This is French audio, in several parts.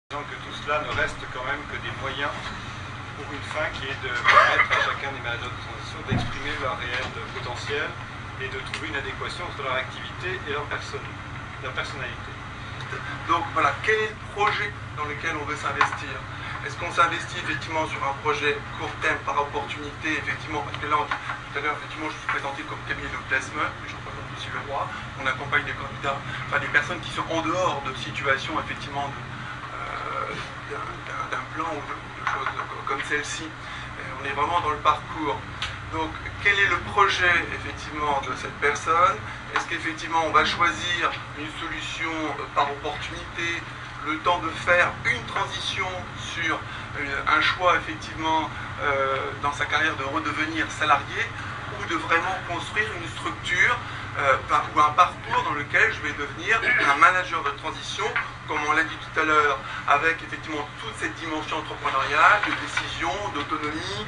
Que tout cela ne reste quand même que des moyens pour une fin qui est de permettre à chacun des managers de transition d'exprimer leur réel potentiel et de trouver une adéquation entre leur activité et leur personnalité. Donc voilà, quel est le projet dans lequel on veut s'investir? Est-ce qu'on s'investit effectivement sur un projet court terme par opportunité, effectivement, parce que là, tout à l'heure, effectivement, je suis présenté comme cabinet de placement, je représente M. Leroy, on accompagne des candidats, enfin des personnes qui sont en dehors de situations, effectivement, d'un plan ou de choses comme celle-ci. On est vraiment dans le parcours. Donc, quel est le projet, effectivement, de cette personne? Est-ce qu'effectivement, on va choisir une solution par opportunité, le temps de faire une transition sur un choix, effectivement, dans sa carrière de redevenir salarié, ou de vraiment construire une structure ou un parcours dans lequel je vais devenir un manager de transition, comme on l'a dit tout à l'heure, avec effectivement toute cette dimension entrepreneuriale, de décision, d'autonomie,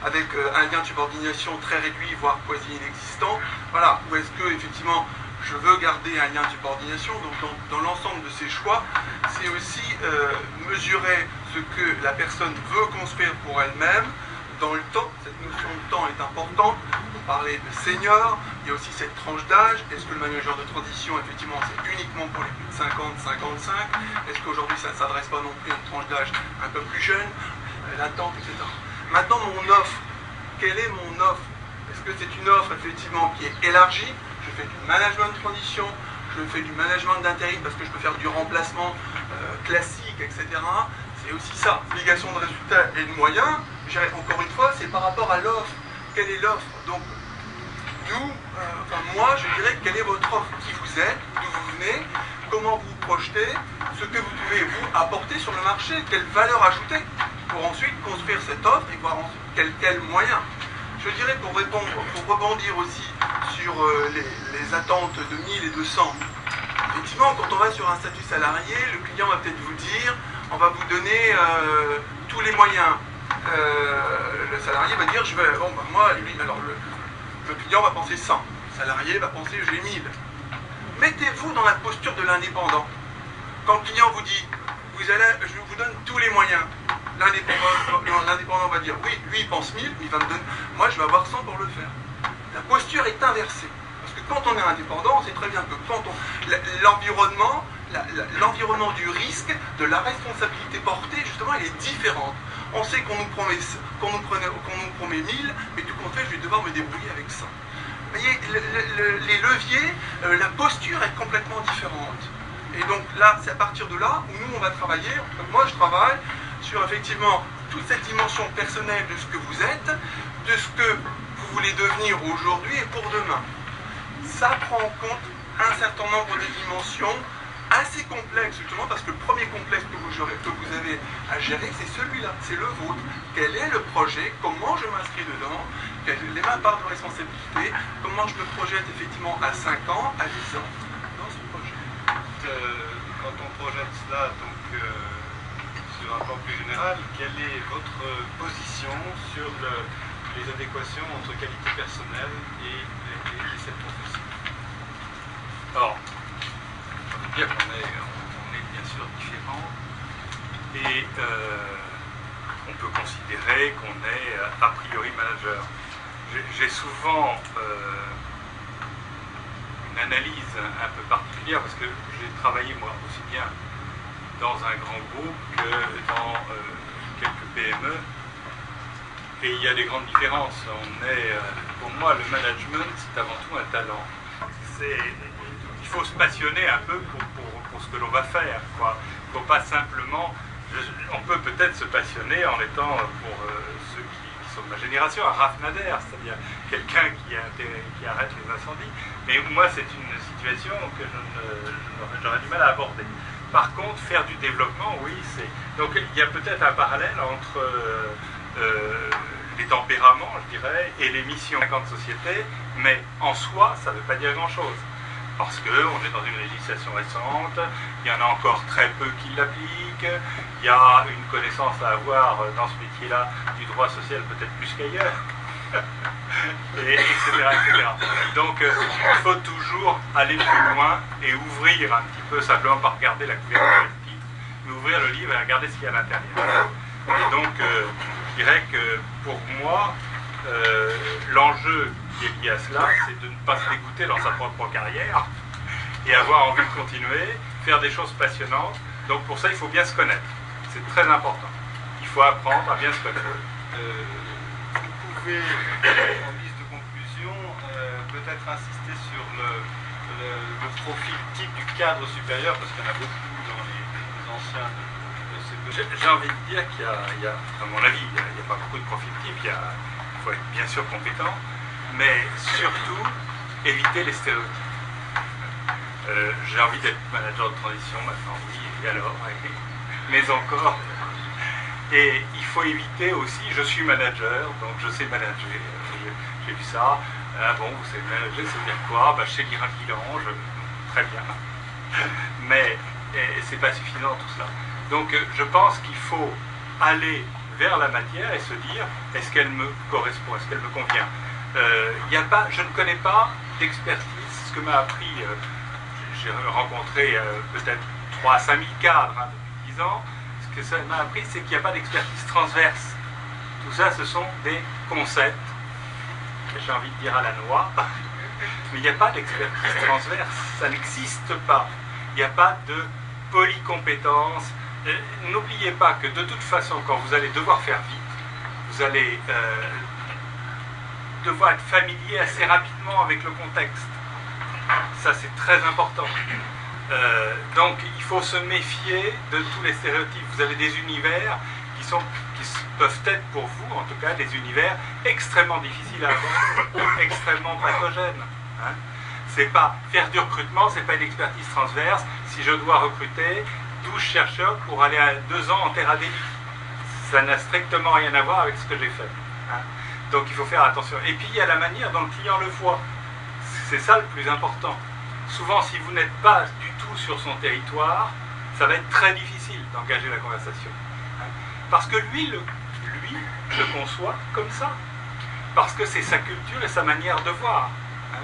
avec un lien de subordination très réduit, voire quasi inexistant. Voilà. Ou est-ce que effectivement je veux garder un lien de subordination? Donc dans l'ensemble de ces choix, c'est aussi mesurer ce que la personne veut construire pour elle-même dans le temps. Cette notion de temps est importante. On parlait de senior, il y a aussi cette tranche d'âge. Est-ce que le manager de transition, effectivement, c'est uniquement pour les plus de 50, 55? Est-ce qu'aujourd'hui, ça ne s'adresse pas non plus à une tranche d'âge un peu plus jeune, latente, etc. Maintenant, mon offre. Quelle est mon offre? Est-ce que c'est une offre, effectivement, qui est élargie? Je fais du management de transition, je fais du management d'intérim parce que je peux faire du remplacement classique, etc. C'est aussi ça. Obligation de résultat et de moyens. Encore une fois, c'est par rapport à l'offre. Quelle est l'offre? Donc, nous, moi, je dirais quelle est votre offre, qui vous êtes, d'où vous venez, comment vous vous projetez, ce que vous pouvez vous apporter sur le marché, quelle valeur ajoutée, pour ensuite construire cette offre et voir quel moyen. Je dirais pour rebondir aussi sur les attentes de 1000 et 200. Effectivement, quand on va sur un statut salarié, le client va peut-être vous dire, on va vous donner tous les moyens. Le salarié va dire, moi, lui, alors le client va penser 100, le salarié va penser j'ai 1000. Mettez-vous dans la posture de l'indépendant. Quand le client vous dit, je vous donne tous les moyens, l'indépendant va dire, oui, lui il pense 1000, mais il va me donner, moi je vais avoir 100 pour le faire. La posture est inversée. Parce que quand on est indépendant, on sait très bien que quand l'environnement du risque, de la responsabilité portée, justement, elle est différente. On sait qu'on nous promet 1000, mais du compte fait, je vais devoir me débrouiller avec ça. Vous voyez, les leviers, la posture est complètement différente. Et donc là, c'est à partir de là où nous, on va travailler. Moi, je travaille sur effectivement toute cette dimension personnelle de ce que vous êtes, de ce que vous voulez devenir aujourd'hui et pour demain. Ça prend en compte un certain nombre de dimensions assez complexes, justement, parce que le premier complexe que vous avez à gérer, c'est celui-là, c'est le vôtre. Quel est le projet? Comment je m'inscris dedans? Quelle est ma part de responsabilité? Comment je me projette effectivement à 5 ans, à 10 ans dans ce projet? Quand on projette cela, donc sur un plan plus général, quelle est votre position sur les adéquations entre qualité personnelle et cette profession? Alors, on peut dire qu'on est bien sûr différents et on peut considérer qu'on est a priori manager. J'ai souvent une analyse un peu particulière parce que j'ai travaillé moi aussi bien dans un grand groupe que dans quelques PME et il y a des grandes différences. Pour moi, le management, c'est avant tout un talent. Il faut se passionner un peu pour ce que l'on va faire, quoi. Il ne faut pas simplement... On peut peut-être se passionner en étant, pour ceux qui sont de ma génération, un raffinadère, c'est-à-dire quelqu'un qui arrête les incendies. Mais moi, c'est une situation que j'aurais du mal à aborder. Par contre, faire du développement, oui, c'est... Donc il y a peut-être un parallèle entre les tempéraments, je dirais, et les missions de société, mais en soi, ça ne veut pas dire grand-chose. Parce qu'on est dans une législation récente, il y en a encore très peu qui l'appliquent, il y a une connaissance à avoir dans ce métier-là du droit social peut-être plus qu'ailleurs, etc., etc. Donc il faut toujours aller plus loin et ouvrir un petit peu, simplement par regarder la couverture du titre, mais ouvrir le livre et regarder ce qu'il y a à l'intérieur. Et donc, je dirais que pour moi, l'enjeu qui est lié à cela, c'est de ne pas se dégoûter dans sa propre carrière et avoir envie de continuer, faire des choses passionnantes. Donc pour ça, il faut bien se connaître. C'est très important. Il faut apprendre à bien se connaître. Vous pouvez, en guise de conclusion, peut-être insister sur le profil type du cadre supérieur, parce qu'il y en a beaucoup dans les anciens de ces J'ai envie de dire qu'il y a, à mon avis, il n'y a pas beaucoup de profils types. Il faut être bien sûr compétent, mais surtout éviter les stéréotypes. J'ai envie d'être manager de transition maintenant, oui, et alors, mais encore. Et il faut éviter aussi, je suis manager, donc je sais manager, j'ai vu ça. Ah bon, vous savez manager, ça veut dire quoi? Je sais lire un bilan, très bien. Mais c'est pas suffisant tout cela. Donc je pense qu'il faut aller vers la matière et se dire, est-ce qu'elle me correspond, est-ce qu'elle me convient? Je ne connais pas d'expertise, ce que m'a appris, j'ai rencontré peut-être 3 à 5 000 cadres depuis 10 ans, ce que ça m'a appris, c'est qu'il n'y a pas d'expertise transverse. Tout ça, ce sont des concepts, j'ai envie de dire à la noix, mais il n'y a pas d'expertise transverse, ça n'existe pas. Il n'y a pas de polycompétence. N'oubliez pas que de toute façon, quand vous allez devoir faire vite, vous allez devoir être familier assez rapidement avec le contexte. Ça, c'est très important. Donc, il faut se méfier de tous les stéréotypes. Vous avez des univers qui peuvent être pour vous, en tout cas, des univers extrêmement difficiles à avoir, extrêmement pathogènes. Hein. C'est pas faire du recrutement, c'est pas une expertise transverse. Si je dois recruter 12 chercheurs pour aller à 2 ans en terre Adélie, ça n'a strictement rien à voir avec ce que j'ai fait. Hein. Donc il faut faire attention. Et puis il y a la manière dont le client le voit. C'est ça le plus important. Souvent, si vous n'êtes pas du tout sur son territoire, ça va être très difficile d'engager la conversation. Hein. Parce que lui le conçoit comme ça. Parce que c'est sa culture et sa manière de voir. Hein.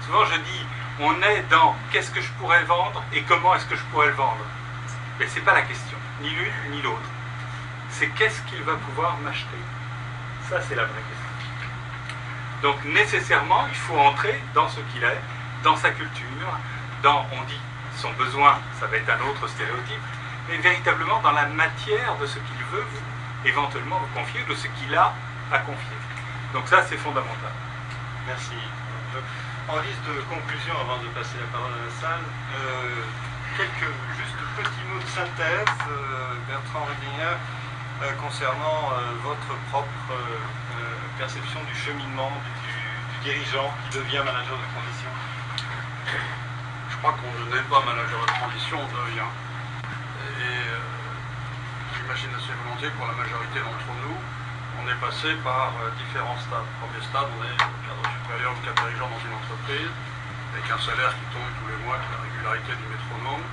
Souvent je dis, on est dans qu'est-ce que je pourrais vendre et comment est-ce que je pourrais le vendre. Mais ce n'est pas la question, ni l'une ni l'autre. C'est qu'est-ce qu'il va pouvoir m'acheter. Ça, c'est la vraie question. Donc nécessairement, il faut entrer dans ce qu'il est, dans sa culture, dans, on dit, son besoin, ça va être un autre stéréotype, mais véritablement dans la matière de ce qu'il veut éventuellement vous confier, de ce qu'il a à confier. Donc ça, c'est fondamental. Merci. En guise de conclusion, avant de passer la parole à la salle, quelques juste petits mots de synthèse, Bertrand Redinger, concernant votre propre perception du cheminement du dirigeant qui devient manager de transition. Je crois qu'on ne naît pas manager de transition, on devient. Et j'imagine assez volontiers que pour la majorité d'entre nous, on est passé par différents stades. Premier stade, on est cadre supérieur ou cadre dirigeant dans une entreprise, avec un salaire qui tombe tous les mois, avec la régularité du métronome,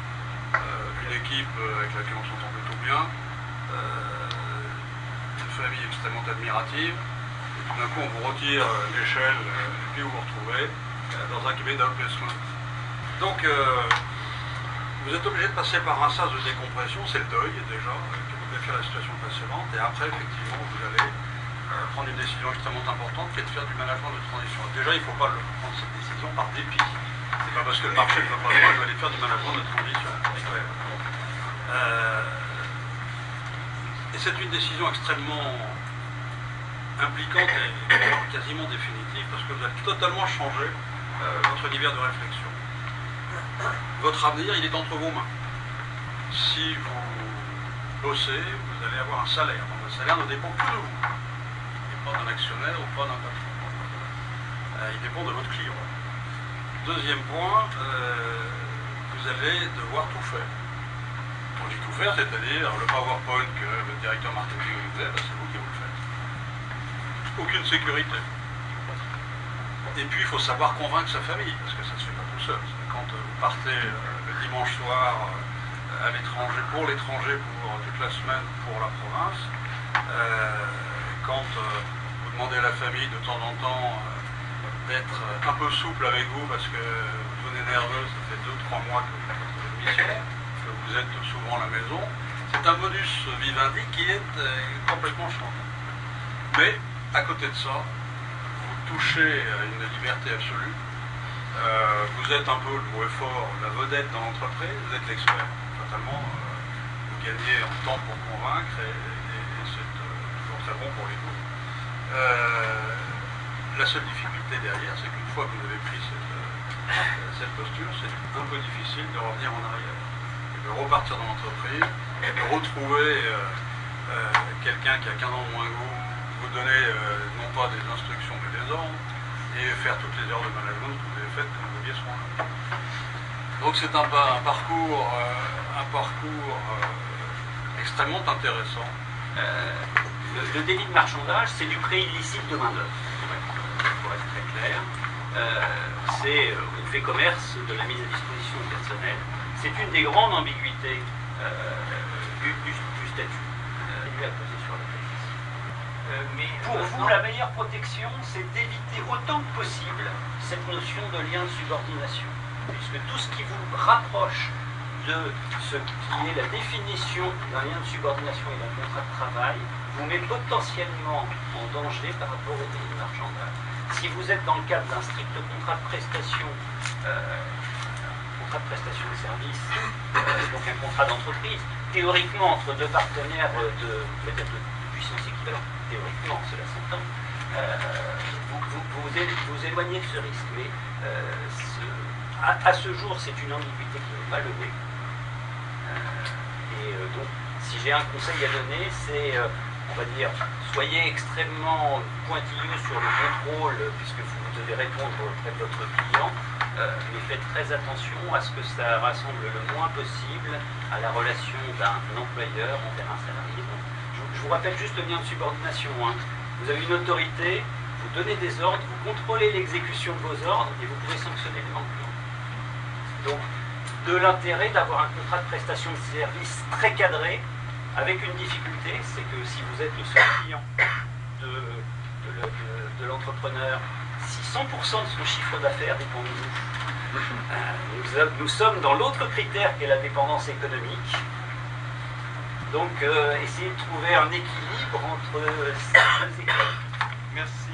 une équipe avec laquelle on s'entend plutôt bien, une famille extrêmement admirative, et tout d'un coup on vous retire l'échelle et puis vous vous retrouvez dans un cabinet d'outplacement. Donc vous êtes obligé de passer par un sas de décompression, c'est le deuil déjà, qui vous défait la situation précédente, et après effectivement vous allez prendre une décision extrêmement importante qui est de faire du management de transition. Déjà il ne faut pas prendre cette décision par dépit. C'est pas parce que le marché ne va pas loin que je vais aller faire du management de transition. Et c'est une décision extrêmement impliquante et quasiment définitive, parce que vous allez totalement changer votre univers de réflexion. Votre avenir, il est entre vos mains. Si vous bossez, vous allez avoir un salaire. Donc le salaire ne dépend que de vous. Il n'est pas d'un actionnaire ou pas d'un patron. Il dépend de votre client. Deuxième point, vous allez devoir tout faire. On dit tout faire, c'est-à-dire le PowerPoint que le directeur marketing vous faisait, c'est vous qui vous le faites. Aucune sécurité. Et puis il faut savoir convaincre sa famille, parce que ça ne se fait pas tout seul. Quand vous partez le dimanche soir à l'étranger, pour toute la semaine pour la province, quand vous demandez à la famille de temps en temps d'être un peu souple avec vous parce que vous devenez nerveux, ça fait 2-3 mois que vous faites votre mission, que vous êtes souvent à la maison, C'est un modus vivendi qui est complètement changé. Mais, à côté de ça, vous touchez à une liberté absolue. Vous êtes un peu le mot est fort, la vedette dans l'entreprise, vous êtes l'expert. Totalement, vous gagnez en temps pour convaincre et c'est toujours très bon pour les coups. La seule difficulté derrière, c'est qu'une fois que vous avez pris cette posture, c'est un peu difficile de revenir en arrière. Et de repartir dans l'entreprise, de retrouver quelqu'un qui a 15 ans moins que vous donner non pas des instructions mais des ordres, et faire toutes les heures de management que vous avez faites quand vous aviez ce moment-là. Donc c'est un parcours extrêmement intéressant. Le délit de marchandage, c'est du prêt illicite de main-d'œuvre, pour être très clair. On fait commerce de la mise à disposition du personnel. C'est une des grandes ambiguïtés du statut. Mais pour vous, la meilleure protection, c'est d'éviter autant que possible cette notion de lien de subordination. Puisque tout ce qui vous rapproche de ce qui est la définition d'un lien de subordination et d'un contrat de travail vous met potentiellement en danger par rapport au délit de marchandage. Si vous êtes dans le cadre d'un strict contrat de prestation de service, donc un contrat d'entreprise, théoriquement entre deux partenaires peut-être de puissance équivalente, théoriquement cela s'entend, vous éloignez de ce risque. Mais à ce jour, c'est une ambiguïté qui n'est pas levée. Donc, si j'ai un conseil à donner, c'est, on va dire, soyez extrêmement pointilleux sur le contrôle, puisque vous devez répondre auprès de votre client, mais faites très attention à ce que ça rassemble le moins possible à la relation d'un employeur envers un salarié. Donc, je vous rappelle juste le lien de subordination. Vous avez une autorité, vous donnez des ordres, vous contrôlez l'exécution de vos ordres et vous pouvez sanctionner les manquements. Donc, de l'intérêt d'avoir un contrat de prestation de service très cadré, avec une difficulté, c'est que si vous êtes le seul client de l'entrepreneur, si 100% de son chiffre d'affaires dépend de vous, nous sommes dans l'autre critère qui est la dépendance économique. Donc, essayez de trouver un équilibre entre ces deux écoles. Merci.